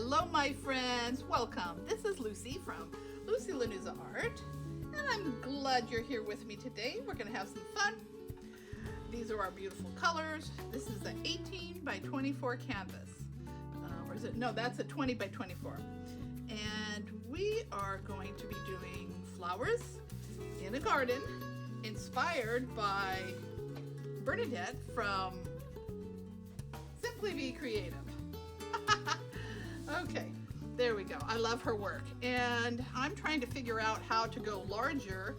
Hello my friends, welcome. This is Lucy from Lucy Lanuza Art, and I'm glad you're here with me today. We're going to have some fun. These are our beautiful colors. This is an 18 by 24 canvas. Or is it? No, that's a 20 by 24. And we are going to be doing flowers in a garden inspired by Bernadette from Simply Be Creative. Okay, there we go. I love her work, and I'm trying to figure out how to go larger,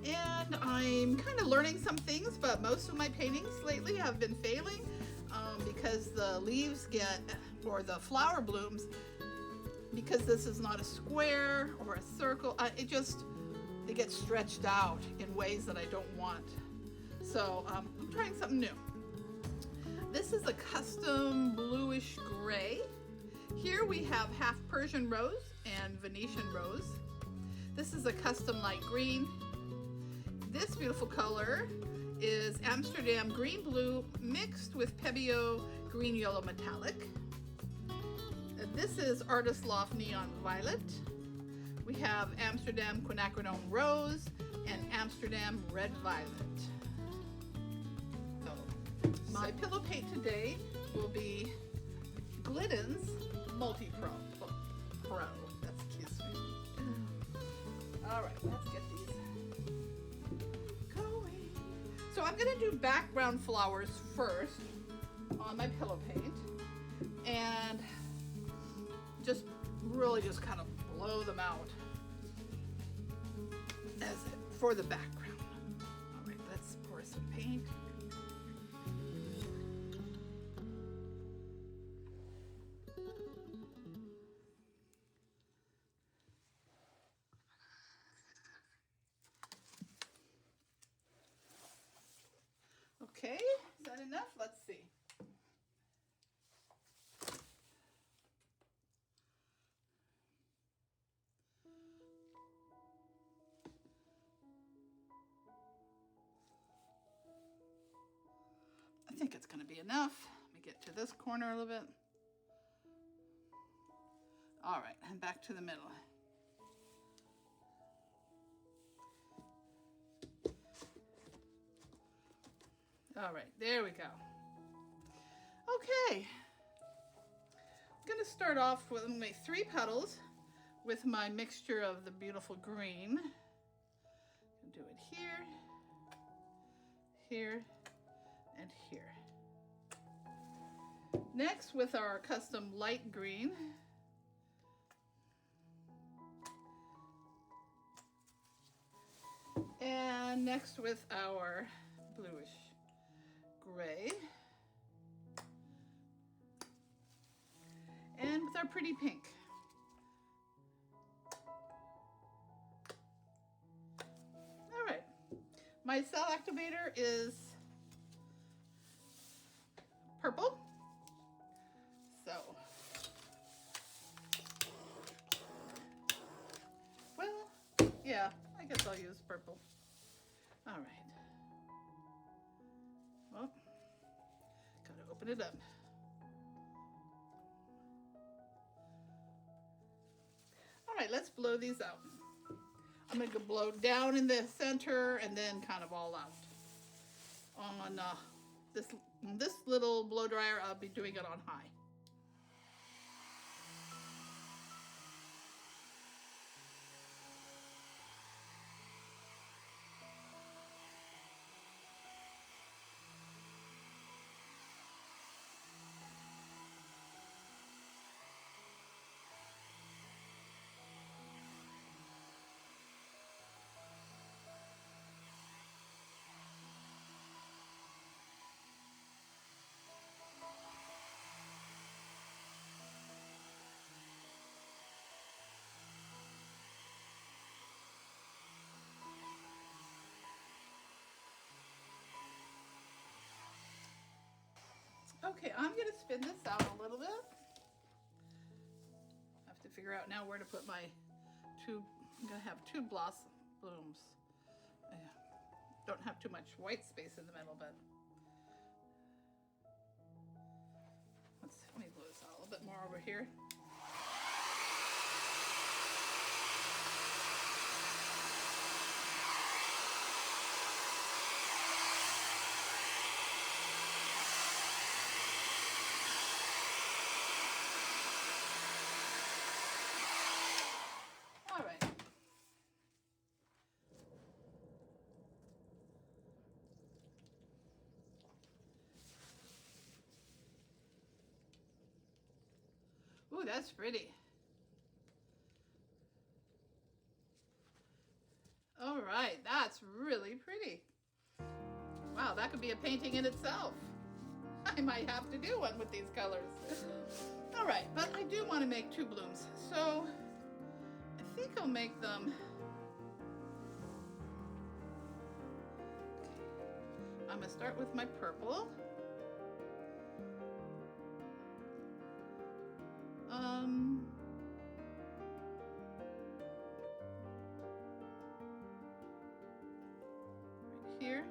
and I'm kind of learning some things, but most of my paintings lately have been failing because the leaves or the flower blooms, because this is not a square or a circle, they get stretched out in ways that I don't want. So I'm trying something new. This is a custom bluish gray. Here we have half Persian rose and Venetian rose. This is a custom light green. This beautiful color is Amsterdam green blue mixed with Pebeo green yellow metallic. This is Artist Loft neon violet. We have Amsterdam quinacridone rose and Amsterdam red violet. My pillow paint today will be Glidden's Multi-Pro. Excuse me. All right, let's get these going. So I'm going to do background flowers first on my pillow paint, and really just kind of blow them out for the background. All right, let's pour some paint. Okay, is that enough? Let's see. I think it's going to be enough. Let me get to this corner a little bit. All right, and back to the middle. All right, there we go. Okay, I'm gonna start off with my 3 petals with my mixture of the beautiful green. I'll do it here, here, and here. Next with our custom light green. And next with our bluish gray, and with our pretty pink. All right, my cell activator is purple, so yeah, I guess I'll use purple. All right. Well, gotta open it up. All right, let's blow these out. I'm gonna blow down in the center and then kind of all out. On this little blow dryer, I'll be doing it on high. Okay, I'm going to spin this out a little bit. I have to figure out now where to put my I'm going to have 2 blooms. I don't have too much white space in the middle, but Let me blow this out a little bit more over here. All right. Ooh, that's pretty. All right, that's really pretty. Wow, that could be a painting in itself. I might have to do one with these colors. All right, but I do want to make 2 blooms, so I think I'll make them. I'm gonna start with my purple. Right here.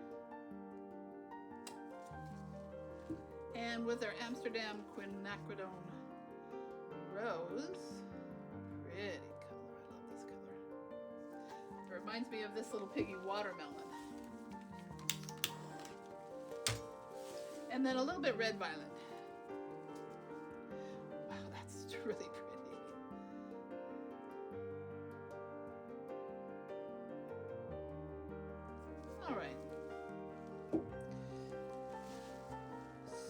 And with our Amsterdam quinacridone rose. Pretty color, I love this color. It reminds me of this little piggy watermelon. And then a little bit red violet. Wow, that's really pretty. All right.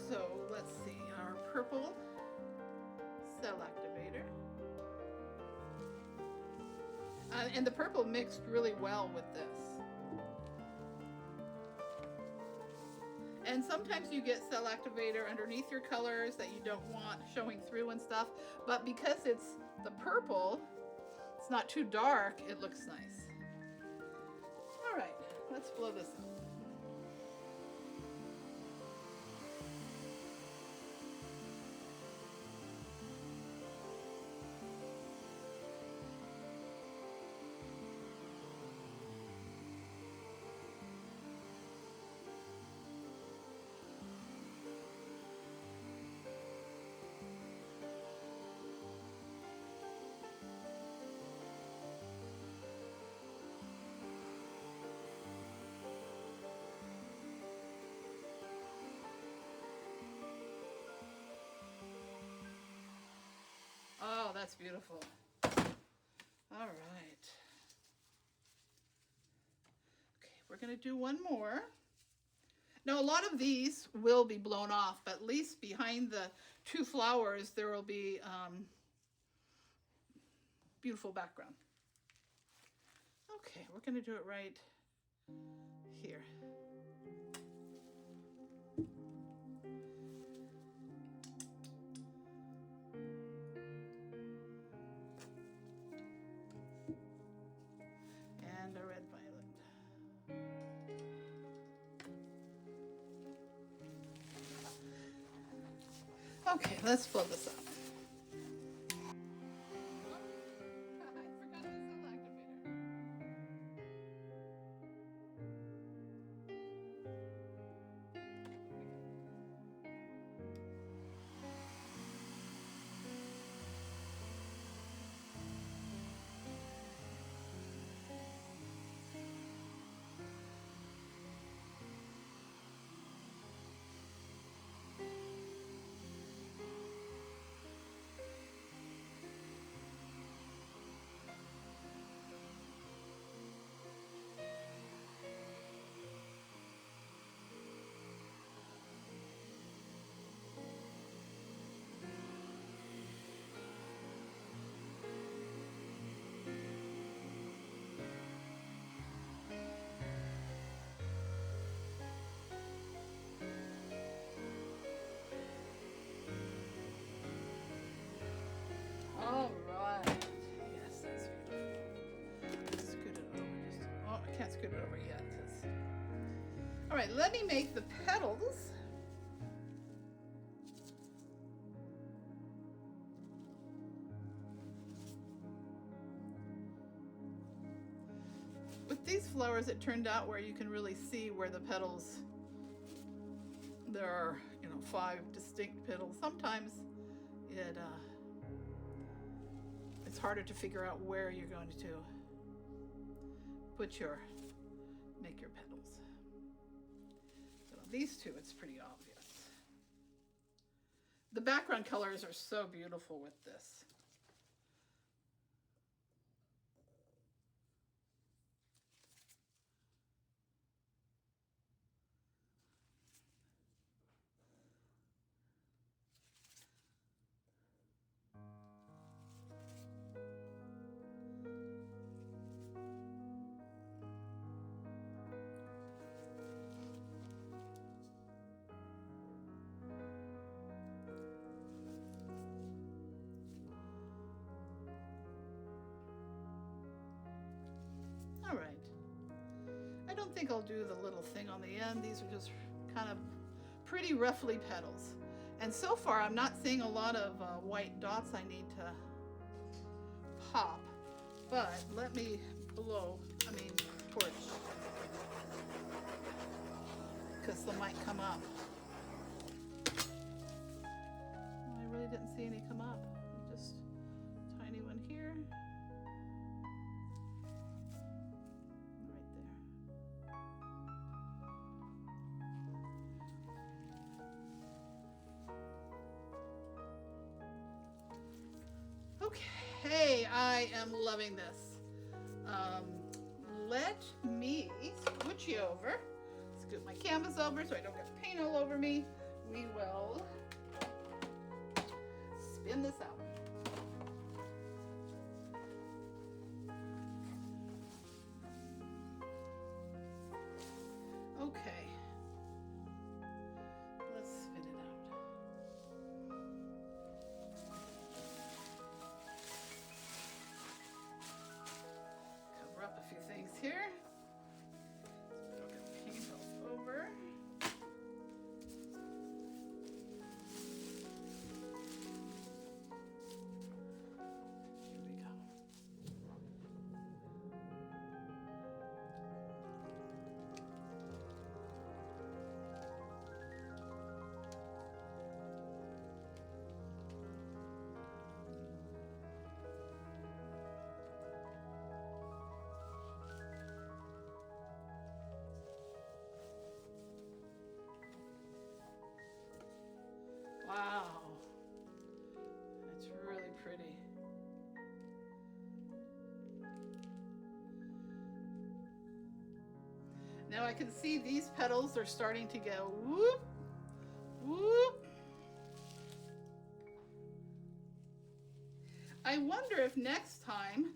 So let's see, our purple cell activator. And the purple mixed really well with this. And sometimes you get cell activator underneath your colors that you don't want showing through and stuff, but because it's the purple, it's not too dark, it looks nice. All right, let's blow this up. Oh, that's beautiful. All right. Okay, we're gonna do one more. Now, a lot of these will be blown off, but at least behind the 2 flowers, there will be beautiful background. Okay, we're gonna do it right here. And a red violet. Okay, let's blow this up. I forgot the cell activator. All right. Yes, that's beautiful. Scoot it over just. Oh, I can't scoot it over yet. All right, let me make the petals. With these flowers, it turned out where you can really see where the petals, there are, 5 distinct petals. Sometimes it's harder to figure out where you're going to make your petals. So these two, it's pretty obvious. The background colors are so beautiful with this. All right. I don't think I'll do the little thing on the end. These are just kind of pretty roughly petals. And so far, I'm not seeing a lot of white dots I need to pop. But let me torch. Because they might come up. I really didn't see any come up. Just a tiny one here. Okay, I am loving this. Let me switch you over. Scoot my canvas over so I don't get paint all over me. We will spin this out. Okay. Let's spin it out. Cover up a few things here. Don't get paint all over. Here we go. Wow, that's really pretty. Now I can see these petals are starting to go whoop, whoop. I wonder if next time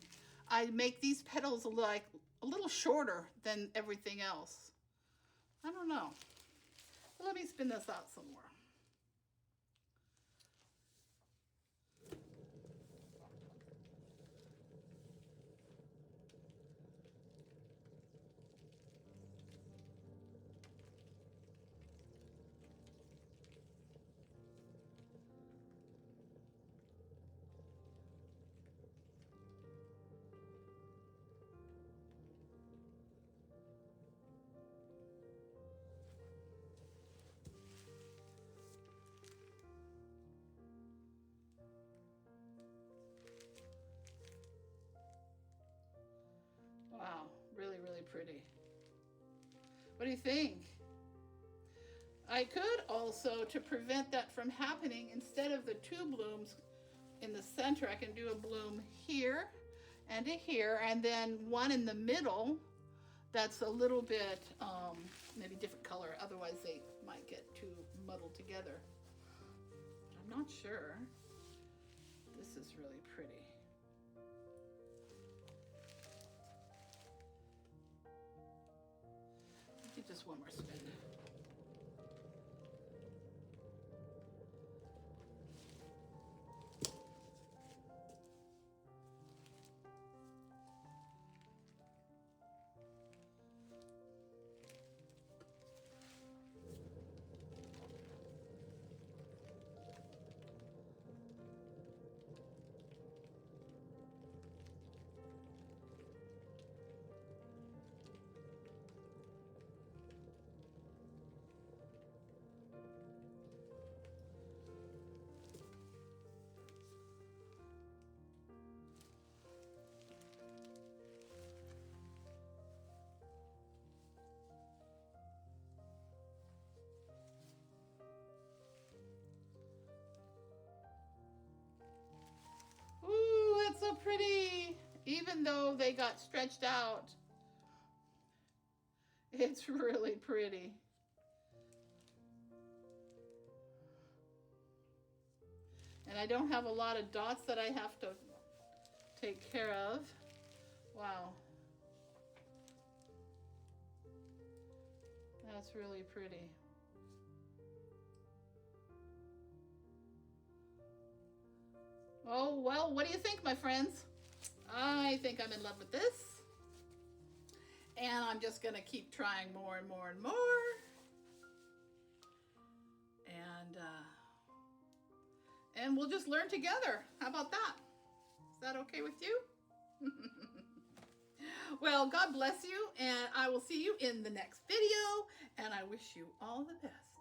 I make these petals like a little shorter than everything else. I don't know. But let me spin this out some more. Wow, really, really pretty. What do you think? I could also, to prevent that from happening, instead of the 2 blooms in the center, I can do a bloom here and a here, and then one in the middle that's a little bit, maybe different color, otherwise they might get too muddled together. I'm not sure. This is really pretty. Do just one more spin. pretty. Even though they got stretched out, it's really pretty. And I don't have a lot of dots that I have to take care of. Wow. That's really pretty. Oh, well, what do you think, my friends? I think I'm in love with this. And I'm just going to keep trying more and more and more. And we'll just learn together. How about that? Is that okay with you? Well, God bless you, and I will see you in the next video, and I wish you all the best.